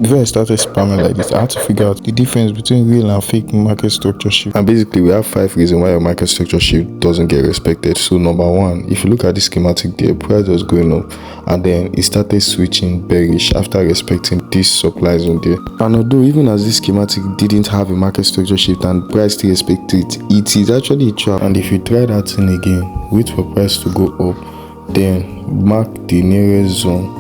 Before I started spamming like this, I had to figure out the difference between real and fake market structure shift. And basically, we have 5 reasons why your market structure shift doesn't get respected. So number 1, if you look at the schematic there, price was going up and then it started switching bearish after respecting this supply zone there. And although even as this schematic didn't have a market structure shift and price still respected it, it is actually a trap. And if you try that thing again, wait for price to go up, then mark the nearest zone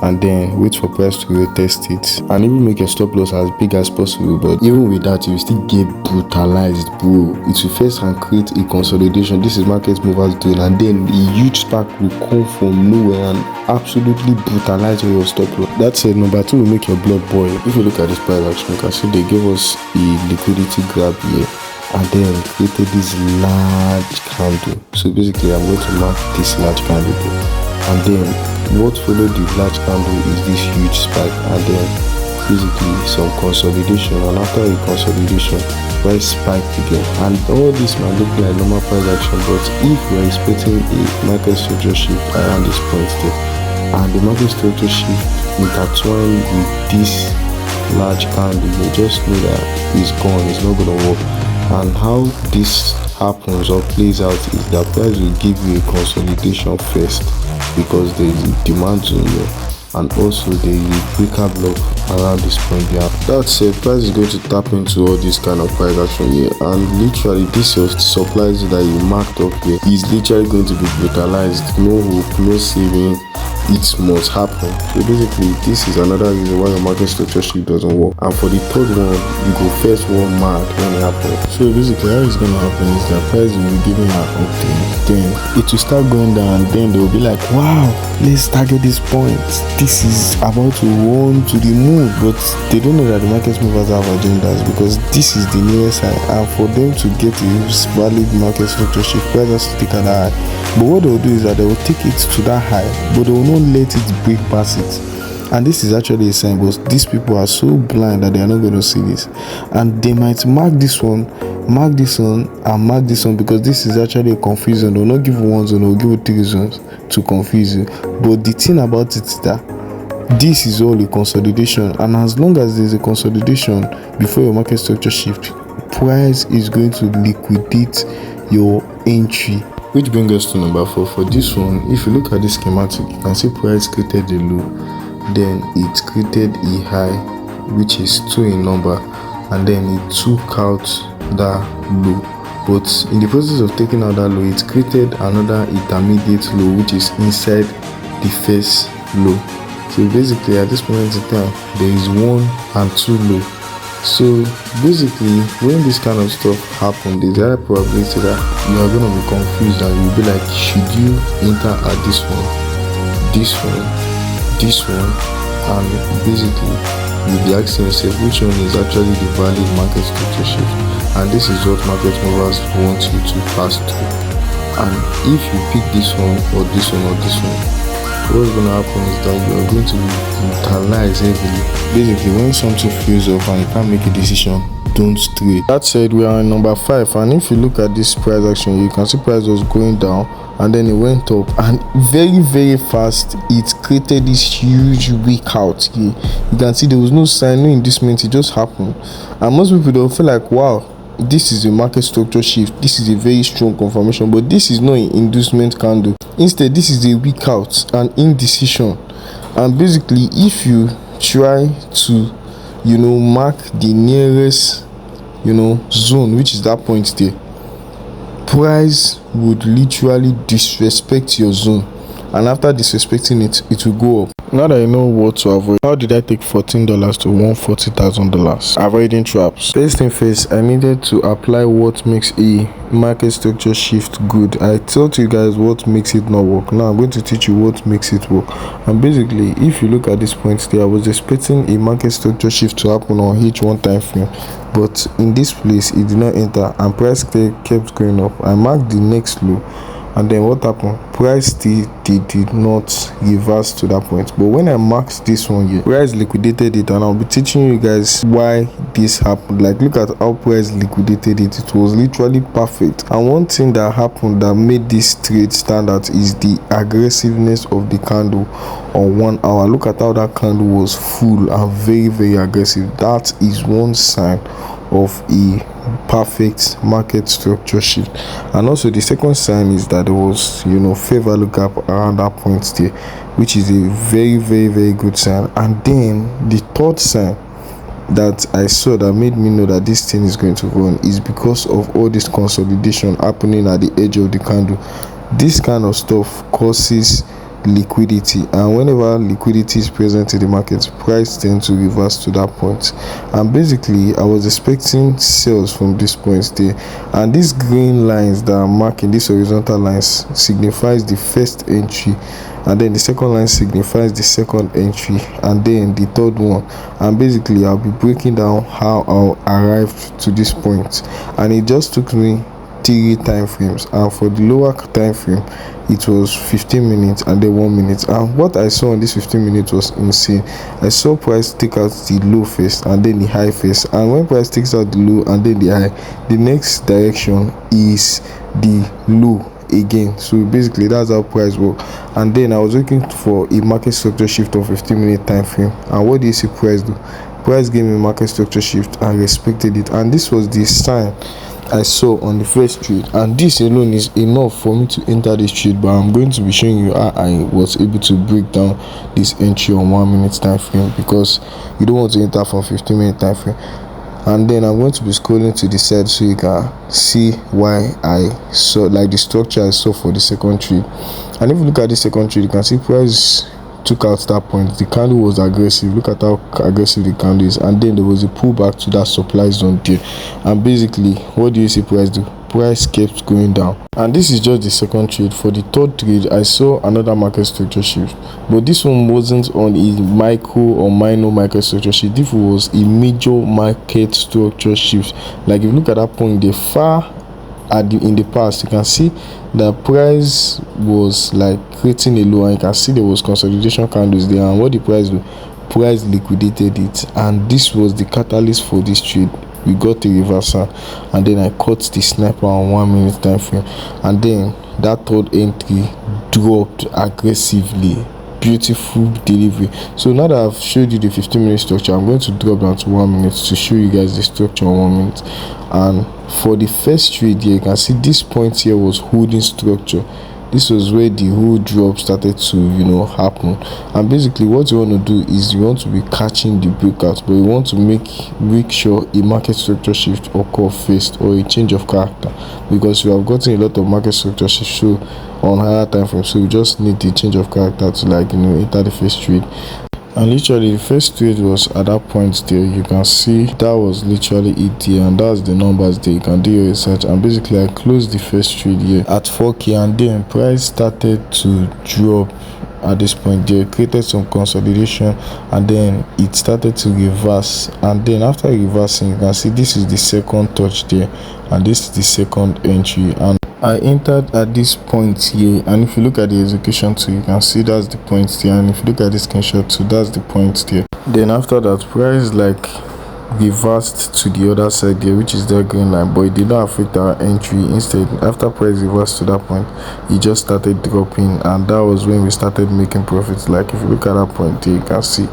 and then wait for price to retest it and even make your stop loss as big as possible. But even with that, you will still get brutalized, bro. It will first and create a consolidation. This is market movers doing, and then a huge spark will come from nowhere and absolutely brutalize your stop loss. That said, number 2 will make your blood boil. If you look at this price action, you can see they gave us a liquidity grab here and then created this large candle. So basically, I'm going to mark this large candle here. And then what followed the large candle is this huge spike and then basically some consolidation, and after a consolidation price spike again. And all this might look like normal price action, but if we are expecting a market structure shift around this point there and the market structure shift intertwined with this large candle, you just know that it's gone, it's not going to work. And how this happens or plays out is that price will give you a consolidation first because there is a demand zone here and also there is a breaker block around this point here. That said, price is going to tap into all this kind of price action here, and literally this supply zone that you marked up here is literally going to be brutalized. No hope, no saving, it must happen. So basically this is another reason why your market structure shift doesn't work. And for the third one, you go first one mad when it happens. So basically how it's going to happen is that price will be giving an uptrend, then it will start going down, and then they will be like, wow, let's target this point, this is about to run to the moon. But they don't know that the market movers have agendas, because this is the nearest high, and for them to get a valid market structure shift, price has to take that high. But what they'll do is that they will take it to that high, but they will not let it break past it. And this is actually a sign, but these people are so blind that they are not going to see this, and they might mark this one, mark this one, and mark this one, because this is actually a confusion. They'll not give you 1 zone, they'll give you 3 zones to confuse you. But the thing about it is that this is all a consolidation, and as long as there's a consolidation before your market structure shift, price is going to liquidate your entry. Which brings us to number 4. For this one, if you look at this schematic, you can see price created a low, then it created a high which is 2 in number, and then it took out that low. But in the process of taking out that low, it created another intermediate low which is inside the first low. So basically at this moment in time, there is 1 and 2 low. So basically when this kind of stuff happens, there's a high probability that you are going to be confused and you'll be like, should you enter at this one, this one, this one? And basically you'll be asking yourself which one is actually the valid market structure shift. And this is what market movers want you to pass through. And if you pick this one or this one or this one, what's going to happen is that you are going to be brutalized heavily. Basically, when something feels off and you can't make a decision, don't trade. That said, we are on number 5, and if you look at this price action, you can see price was going down and then it went up, and very fast it created this huge weak out here. You can see there was no sign, no inducement, it just happened. And most people don't feel like, wow, this is a market structure shift, this is a very strong confirmation, but this is not an inducement candle. Instead, this is a weak out, an indecision. And basically if you try to mark the nearest zone, which is that point there, price would literally disrespect your zone, and after disrespecting it, it will go up. Now that I know what to avoid, how did I take $14 to $140,000? Avoiding traps. First thing first, I needed to apply what makes a market structure shift good. I taught you guys what makes it not work. Now I'm going to teach you what makes it work. And basically, if you look at this point there, I was expecting a market structure shift to happen on H1 time frame, but in this place it did not enter and price kept going up. I marked the next low And then what happened? Price still did not reverse to that point. But when I marked this one here, price liquidated it, and I'll be teaching you guys why this happened. Like, look at how price liquidated it. It was literally perfect. And one thing that happened that made this trade stand out is the aggressiveness of the candle on 1 hour. Look at how that candle was full and very aggressive. That is one sign of a perfect market structure shift. And also the second sign is that there was, fair value gap around that point there, which is a very good sign. And then the third sign that I saw that made me know that this thing is going to run is because of all this consolidation happening at the edge of the candle. This kind of stuff causes liquidity, and whenever liquidity is present in the market, price tends to reverse to that point. And basically I was expecting sales from this point there, and these green lines that are marking, these horizontal lines, signifies the first entry, and then the second line signifies the second entry, and then the third one. And basically I'll be breaking down how I arrived to this point, and it just took me 3 time frames. And for the lower time frame, it was 15 minutes and then 1 minute. And what I saw in this 15 minutes was insane. I saw price take out the low first and then the high first, and when price takes out the low and then the high, the next direction is the low again. So basically that's how price works. And then I was looking for a market structure shift of 15-minute time frame, and what do you see price do? Price gave me a market structure shift and respected it, and this was the sign I saw on the first trade, and this alone is enough for me to enter this trade. But I'm going to be showing you how I was able to break down this entry on 1 minute time frame, because you don't want to enter from 15-minute time frame. And then I'm going to be scrolling to the side so you can see why I saw, like, the structure I saw for the second trade. And if you look at the second trade, you can see price took out that point. The candle was aggressive. Look at how aggressive the candle is, and then there was a pullback to that supply zone there. And basically, what do you see price do? Price kept going down. And this is just the second trade. For the third trade, I saw another market structure shift, but this one wasn't on a micro or minor market structure shift. This was a major market structure shift. Like, if you look at that point, the far in the past, you can see the price was like creating a low, and you can see there was consolidation candles there. And what the price do? Price liquidated it, and this was the catalyst for this trade. We got a reversal, and then I caught the sniper on 1 minute time frame, and then that third entry dropped aggressively. Beautiful delivery. So now that I've showed you the 15-minute structure, I'm going to drop down to 1 minute to show you guys the structure on 1 minute. And for the first trade here, you can see this point here was holding structure. This was where the whole drop started to happen. And basically what you want to do is you want to be catching the breakout, but you want to make sure a market structure shift occur first, or a change of character, because we have gotten a lot of market structure shift show on higher time frame. So we just need the change of character to enter the first trade. And literally the first trade was at that point there. You can see that was literally it there, and that's the numbers there. You can do your research. And basically I closed the first trade here at 4k, and then price started to drop at this point there, created some consolidation, and then it started to reverse. And then after reversing, you can see this is the second touch there, and this is the second entry. And I entered at this point here, and if you look at the execution too, you can see that's the point there. And if you look at the screenshot too, that's the point there. Then after that, price like reversed to the other side there, which is the green line, but it did not affect our entry. Instead, after price reversed to that point, it just started dropping, and that was when we started making profits. Like, if you look at that point there, you can see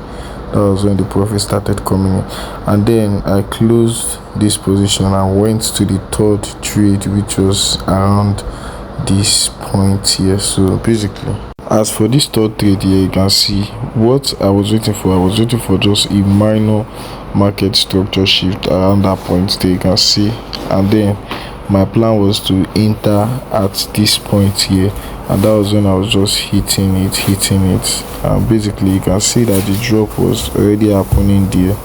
that was when the profit started coming in. And then I closed this position and went to the third trade, which was around this point here. So basically, as for this third trade here, you can see what I was waiting for. I was waiting for just a minor market structure shift around that point there, you can see. And then my plan was to enter at this point here, and that was when I was just hitting it. And basically you can see that the drop was already happening there,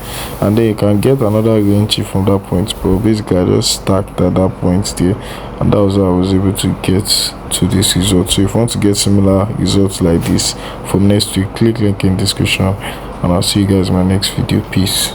and then you can get another entry from that point. But basically I just stacked at that point there, and that was how I was able to get to this result. So if you want to get similar results like this from next week, click link in description, and I'll see you guys in my next video. Peace.